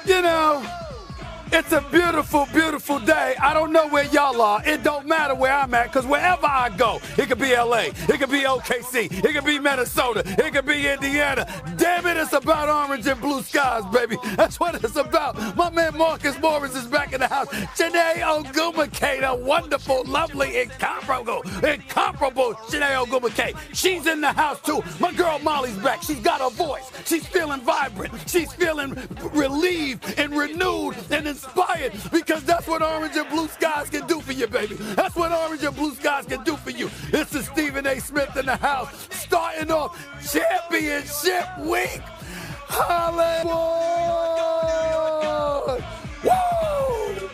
You know, it's a beautiful, beautiful day. I don't know where y'all are. It don't matter where I'm at, because wherever I go, it could be L.A., it could be OKC, it could be Minnesota, it could be Indiana. Damn it, it's about orange and blue skies, baby. That's what it's about. My man Marcus Morris is back in the house. Janae Ogumake, the wonderful, lovely, incomparable Janae Ogumake. She's in the house, too. My girl Molly's back. She's got a voice. She's feeling vibrant. She's feeling relieved and renewed and inspired, because that's what orange and blue skies can do for you, baby. That's what orange and blue skies can do for you. This is Stephen A. Smith in the house, starting off championship week. Hollywood! Woo!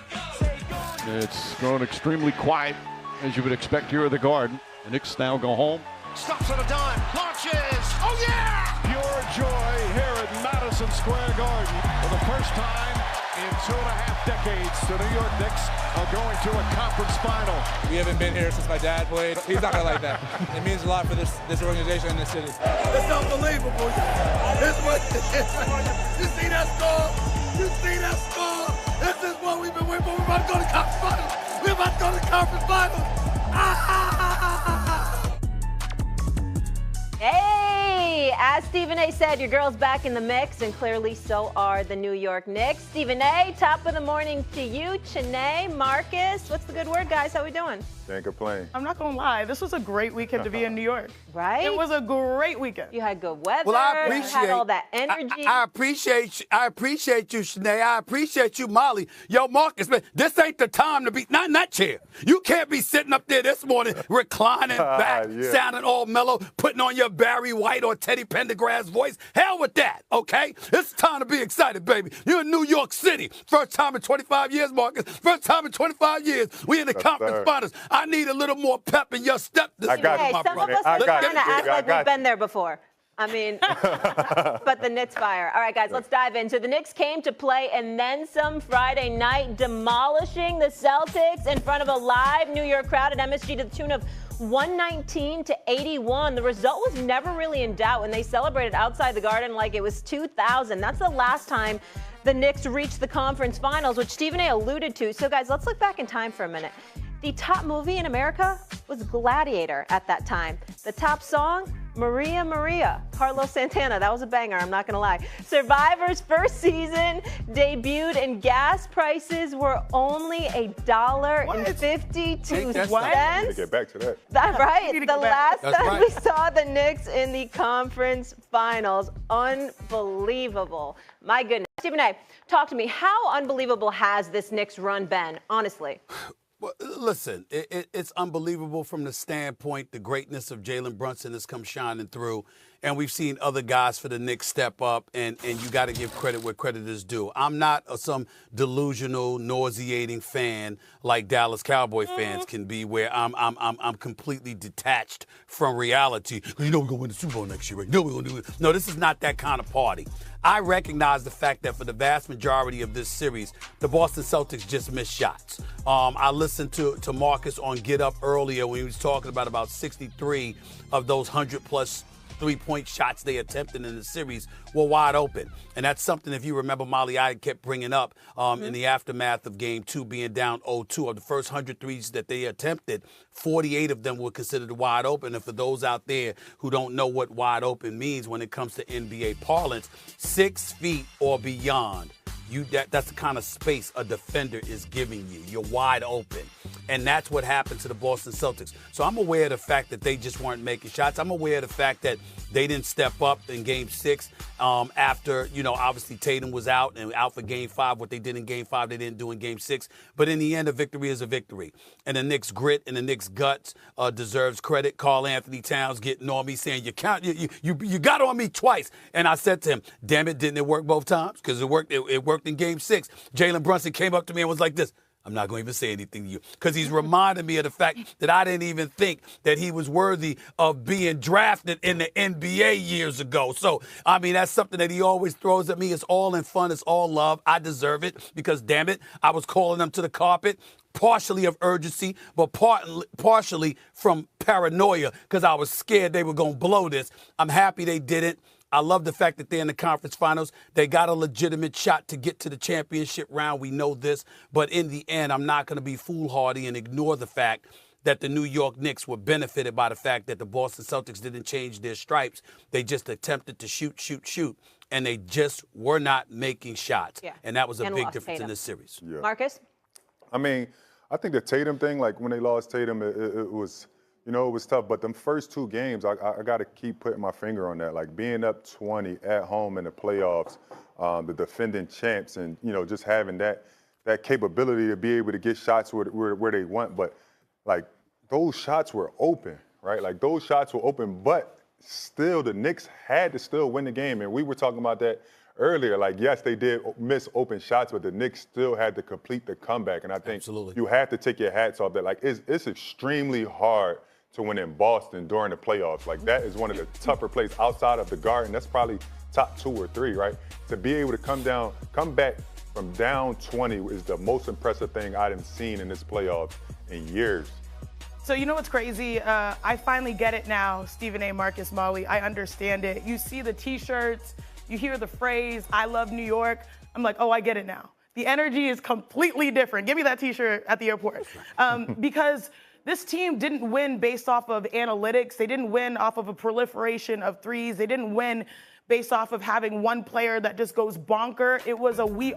It's grown extremely quiet, as you would expect here at the Garden. The Knicks now go home. Stops on a dime, launches, oh yeah! Pure joy here at Madison Square Garden. For the first time in 2.5 decades, the New York Knicks are going to a conference final. We haven't been here since my dad played. He's not gonna like that. It means a lot for this organization and this city. It's unbelievable. You see that score? You see that score? This is what we've been waiting for. We're about to go to the conference finals. We're about to go to the conference finals. Hey, as Stephen A. said, your girl's back in the mix, and clearly so are the New York Knicks. Stephen A., top of the morning to you. Chanae, Marcus, what's the good word, guys? How we doing? Can't complain. I'm not going to lie. This was a great weekend to be in New York. Right? It was a great weekend. You had good weather. Well, I appreciate, you had all that energy. I appreciate you, Shanae. I appreciate you, Molly. Yo, Marcus, man, this ain't the time to be, not in that chair. You can't be sitting up there this morning, reclining back, sounding all mellow, putting on your Barry White or Teddy Pendergrass voice. Hell with that, okay? It's time to be excited, baby. You're in New York City. First time in 25 years, Marcus. First time in 25 years. We in the conference finals. I need a little more pep in your step this morning, my some brother. of us are trying to act like we've been there before. I mean, but the Knicks fire. All right, guys, let's dive in. So the Knicks came to play and then some Friday night, demolishing the Celtics in front of a live New York crowd at MSG to the tune of 119-81. The result was never really in doubt, and they celebrated outside the Garden like it was 2000. That's the last time the Knicks reached the conference finals, which Stephen A. alluded to. So, guys, let's look back in time for a minute. The top movie in America was Gladiator at that time. The top song, Maria Maria, Carlos Santana. That was a banger, I'm not gonna lie. Survivor's first season debuted and gas prices were only $1.52. What? I need to get back to that. That's right. The last time we saw the Knicks in the conference finals. Unbelievable. My goodness. Stephen A., talk to me. How unbelievable has this Knicks run been, honestly? Well, listen, it's unbelievable from the standpoint the greatness of Jalen Brunson has come shining through. And we've seen other guys for the Knicks step up, and you got to give credit where credit is due. I'm not some delusional, nauseating fan like Dallas Cowboy fans can be, where I'm completely detached from reality. You know we're gonna win the Super Bowl next year, right? No, we're gonna do it. No, this is not that kind of party. I recognize the fact that for the vast majority of this series, the Boston Celtics just missed shots. I listened to Marcus on Get Up earlier when he was talking about 63 of those 100-plus three-point shots they attempted in the series were wide open. And that's something, if you remember, Molly, I kept bringing up in the aftermath of Game 2 being down 0-2. Of the first 100 threes that they attempted, 48 of them were considered wide open. And for those out there who don't know what wide open means when it comes to NBA parlance, 6 feet or beyond. That's the kind of space a defender is giving you. You're wide open. And that's what happened to the Boston Celtics. So I'm aware of the fact that they just weren't making shots. I'm aware of the fact that they didn't step up in Game 6 after, obviously Tatum was out and out for Game 5. What they did in Game 5, they didn't do in Game 6. But in the end, a victory is a victory. And the Knicks' grit and the Knicks' guts deserves credit. Karl Anthony Towns getting on me saying, you got on me twice. And I said to him, damn it, didn't it work both times? Because it worked in Game 6. Jalen Brunson came up to me and was like this. I'm not going to even say anything to you, because he's reminded me of the fact that I didn't even think that he was worthy of being drafted in the NBA years ago. So, that's something that he always throws at me. It's all in fun. It's all love. I deserve it because, damn it, I was calling them to the carpet, partially of urgency, but partially from paranoia, because I was scared they were going to blow this. I'm happy they didn't. I love the fact that they're in the conference finals. They got a legitimate shot to get to the championship round. We know this. But in the end, I'm not going to be foolhardy and ignore the fact that the New York Knicks were benefited by the fact that the Boston Celtics didn't change their stripes. They just attempted to shoot, and they just were not making shots. Yeah. And that was a And big lost difference Tatum. in this series. Yeah. Marcus? I mean, I think the Tatum thing, like when they lost Tatum, it was, it was tough. But them first 2 games, I got to keep putting my finger on that. Like being up 20 at home in the playoffs, the defending champs, and, just having that capability to be able to get shots where they want. But, like, those shots were open, right? Like, those shots were open, but still the Knicks had to still win the game. And we were talking about that earlier. Like, yes, they did miss open shots, but the Knicks still had to complete the comeback. And I think you have to take your hats off that. Like, it's extremely hard to win in Boston during the playoffs. Like, that is one of the tougher plays outside of the Garden. That's probably top 2 or 3, right? To be able to come back from down 20 is the most impressive thing I've seen in this playoffs in years. So you know what's crazy? I finally get it now, Stephen A. Marcus Molly. I understand it. You see the T-shirts, you hear the phrase, I love New York. I'm like, oh, I get it now. The energy is completely different. Give me that T-shirt at the airport. Because this team didn't win based off of analytics. They didn't win off of a proliferation of threes. They didn't win based off of having one player that just goes bonker. It was a we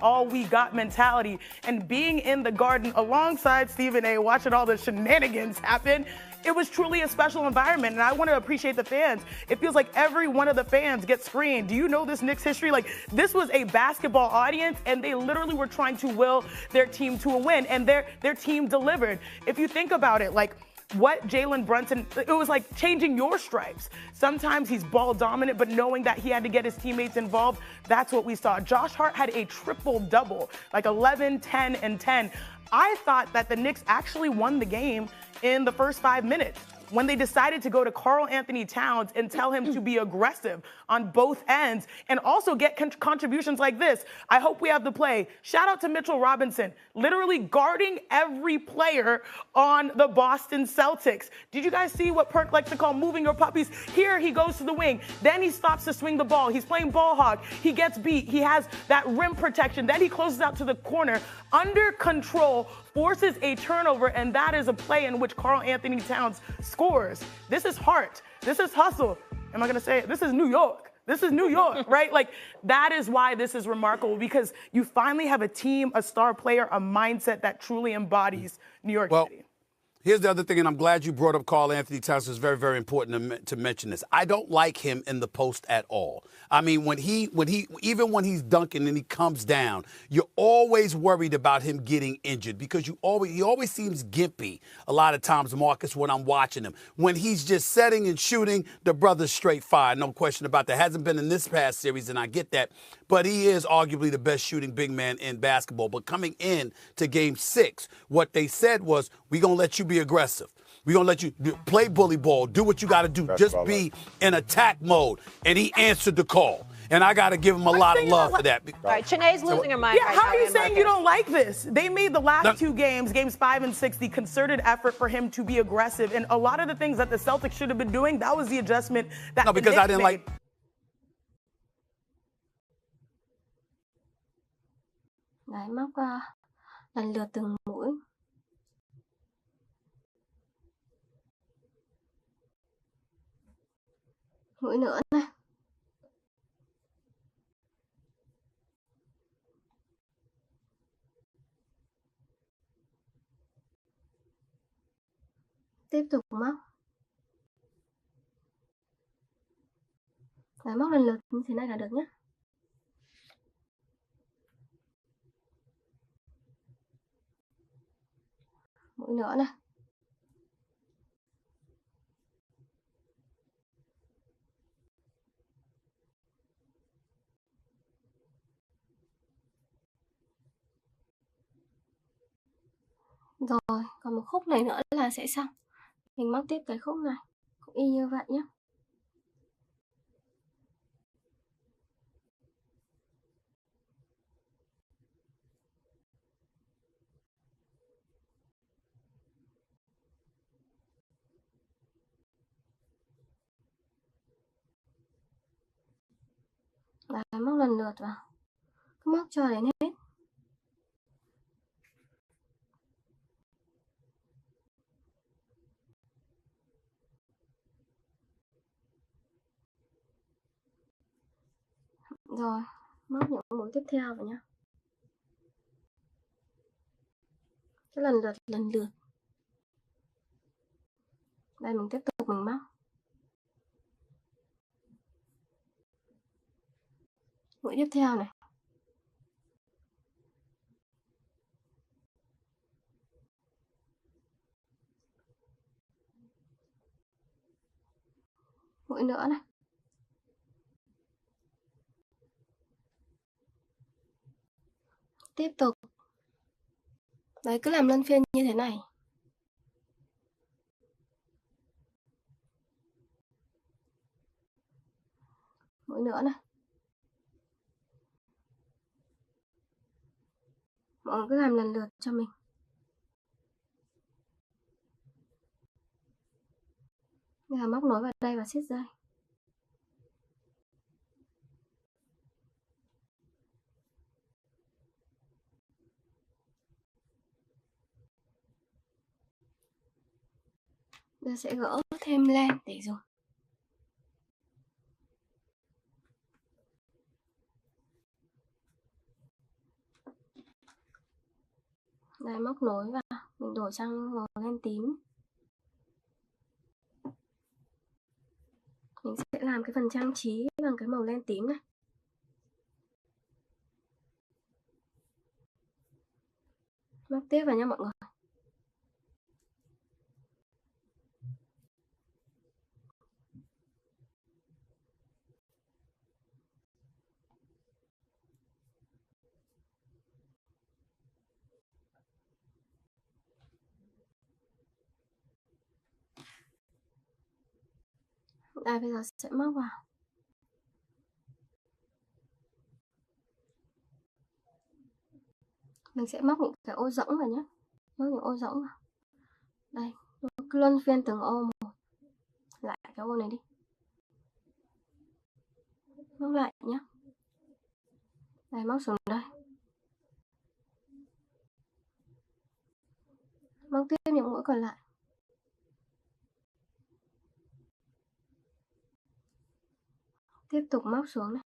got mentality. And being in the Garden alongside Stephen A., watching all the shenanigans happen, it was truly a special environment, and I want to appreciate the fans. It feels like every one of the fans gets screened. Do you know this Knicks history? Like, this was a basketball audience, and they literally were trying to will their team to a win, and their team delivered. If you think about it, like, what Jalen Brunson, it was like changing your stripes. Sometimes he's ball dominant, but knowing that he had to get his teammates involved, that's what we saw. Josh Hart had a triple-double, like 11, 10, and 10. I thought that the Knicks actually won the game in the first 5 minutes when they decided to go to Karl Anthony Towns and tell him to be aggressive on both ends and also get contributions like this. I hope we have the play. Shout out to Mitchell Robinson, literally guarding every player on the Boston Celtics. Did you guys see what Perk likes to call moving your puppies? Here he goes to the wing. Then he stops to swing the ball. He's playing ball hog. He gets beat. He has that rim protection. Then he closes out to the corner. Under control, forces a turnover, and that is a play in which Karl Anthony Towns scores. This is heart. This is hustle. Am I going to say it? This is New York. This is New York, right? Like, that is why this is remarkable, because you finally have a team, a star player, a mindset that truly embodies New York City. Here's the other thing, and I'm glad you brought up Karl Anthony Towns. It's very, very important to mention this. I don't like him in the post at all. I mean, even when he's dunking and he comes down, you're always worried about him getting injured because he always seems gimpy a lot of times, Marcus, when I'm watching him. When he's just setting and shooting, the brother's straight fire, no question about that. Hasn't been in this past series, and I get that. But he is arguably the best shooting big man in basketball. But coming in to Game 6, what they said was, we're going to let you be aggressive. We're going to let you play bully ball, do what you got to do, just be in attack mode. And he answered the call. And I got to give him a lot of love for that. All right, Shanae's losing her mind. Yeah, right how now, are you and saying Marcus. you don't like this? They made the last 2 games, games 5 and 6, the concerted effort for him to be aggressive. And a lot of the things that the Celtics should have been doing, that was the adjustment that No, because I didn't like. Đấy, móc lần lượt từng mũi. Mũi nữa này. Tiếp tục móc. Đấy, móc lần lượt như thế này là được nhé. Mũi nữa này. Rồi, còn một khúc này nữa là sẽ xong. Mình móc tiếp cái khúc này, cũng y như vậy nhé. Đấy, móc lần lượt vào. Cứ móc cho đến hết. Rồi, móc những mũi tiếp theo vào nhá. Cứ lần lượt. Đây mình tiếp tục mình móc. Mũi tiếp theo này. Mũi nữa này. Tiếp tục. Đấy, cứ làm luân phiên như thế này. Mũi nữa này. Mọi người cứ làm lần lượt cho mình. Bây giờ móc nối vào đây và siết dây. Giờ sẽ gỡ thêm len để dùng. Đây, móc nối vào, mình đổi sang màu len tím. Mình sẽ làm cái phần trang trí bằng cái màu len tím này. Móc tiếp vào nha mọi người. Đây, bây giờ sẽ móc vào. Mình sẽ móc những cái ô rỗng vào nhé. Móc những ô rỗng vào. Đây, cứ luân phiên từng ô một. Lại cái ô này đi. Móc lại nhé. Đây, móc xuống đây. Móc tiếp những mũi còn lại. Tiếp tục móc xuống này.